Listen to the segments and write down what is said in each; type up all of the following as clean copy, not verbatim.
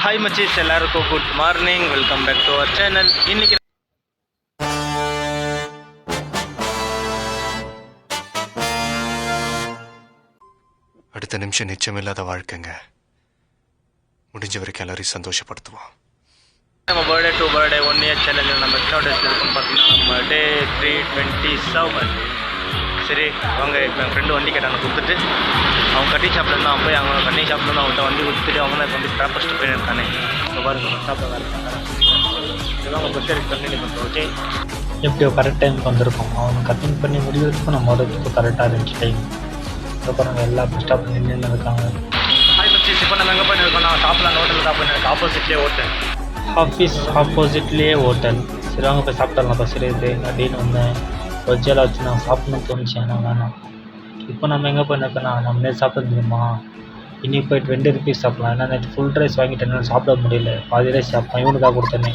Hi மச்சீஸ், எல்லாருக்கும் good morning. Welcome back to our channel. இன்னைக்கு அடுத்த நிமிஷம் நிச்சயமில்லாத வாழ்க்கைங்க. முடிஞ்ச வரைக்கும் எல்லாரையும் சந்தோஷப்படுத்துவோம். நம்ம பர்த்டே டு பர்த்டே 1 இயர் சேனலில் நம்ம எத்தனை டேஸ் இருக்குன்னு பார்த்தீங்கன்னா நம்ம டே 327. சரி அவங்க இப்போ என் ஃப்ரெண்டு வண்டி கேட்டாங்க, கொடுத்துட்டு அவங்க கட்டிங் ஷாப்பில் இருந்தால் போய் அவங்க கட்டிங் ஷாப்பில் இருந்து அவங்கள்ட்ட வண்டி கொடுத்துட்டு அவங்க தான் இப்போ வந்து ஸ்டாப் ஃபஸ்ட்டு போய் இருக்கானே. இப்போ பாருங்க ஸ்டாப்பில் வேறு இதுதான் அவங்க பஸ் எடுத்து கண்டினியூ பண்ணுறோம். ஓகே, எப்படியோ கரெக்ட் டைமுக்கு வந்திருக்கோம். அவனுக்கு கட்டிங் பண்ணி முடிவதுக்கும் நம்ம வரதுக்கு கரெக்டாக இருந்துச்சு டைம். அப்புறம் எல்லா பஸ் ஸ்டாப் நின்று இருக்காங்க. ஹாய் மச்சீஸ், இப்போ நம்ம எங்கே போயிருக்கோம்? நான் ஷாப்பில் அந்த ஹோட்டலில் தான் போயிருக்கேன். ஆப்போசிட்லேயே ஹோட்டல், ஆஃபீஸ் ஆப்போசிட்லேயே ஹோட்டல். சரி வாங்க போய் சாப்பிட்டலாம். பஸ் இருக்குது அப்படின்னு வந்தேன். வெஜ்ஜெல்லாம் வச்சு நான் சாப்பிட்ணுன்னு தோணுச்சு. ஆனால் வேணாம். இப்போ நம்ம எங்கே போயிருக்கோன்னா நம்ம நேற்று சாப்பிட முடியுமா? இன்னைக்கு போய்ட்டு 2 ருபீஸ் சாப்பிட்லாம். ஏன்னா நேற்று ஃபுல் ரைஸ் வாங்கிட்டேன்னு சாப்பிட முடியல. பாதி ரைஸ் சாப்பிட்டேன். இவனுக்காக கொடுத்தேனே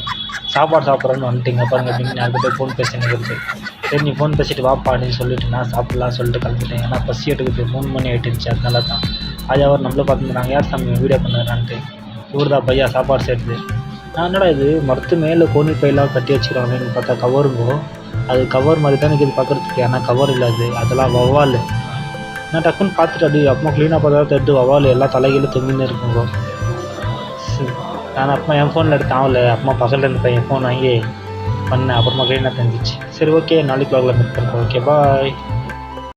சாப்பாடு சாப்பிட்றேன்னு வந்துட்டீங்க பாருங்க. அப்படின்னு யார்கிட்ட ஃபோன் பேசினது இருக்குது. சரி நீ ஃபோன் பேசிட்டு வாப்பா அப்படின்னு சொல்லிட்டு நான் சாப்பிட்லாம் சொல்லிட்டு கிளம்பிட்டேன். ஏன்னா பசி எடுக்குது. 3 மணி ஆகிட்டுருச்சு. அதனால தான் அது அவர் நம்மள பார்த்துருந்தாங்க. யார் சாமி வீடியோ பண்ணுறான்ட்டு. இவர் தான் பையா சாப்பாடு சேர்த்து. நான் என்னடா இது மரத்து மேலே கோணி பையெல்லாம் கட்டி வச்சுக்கிறாங்கன்னு பார்த்தா கவருங்கோ. அது கவர் மாதிரி தான் இருக்குது பார்க்குறதுக்கு. ஆனால் கவர் இல்லாது. அதெல்லாம் வவ்வால். நான் டக்குன்னு பார்த்துட்டு அப்படி அப்புறமா க்ளீனாக பார்த்தா தெரிஞ்சு வவ்வால் எல்லாம் தலைகீழ தொங்கின்னு இருக்குங்கோ. நான் அப்புறமா என் ஃபோனில் எடுத்து ஆகலை. அப்புறமா பசங்கள்லேருந்து என் ஃபோன் வாங்கி பண்ணேன். அப்புறமா க்ளீனாக தெரிஞ்சிச்சு. சரி ஓகே, நாளைக்கு வ்ளாகில் மீட் பண்ணுறேன். Okay bye.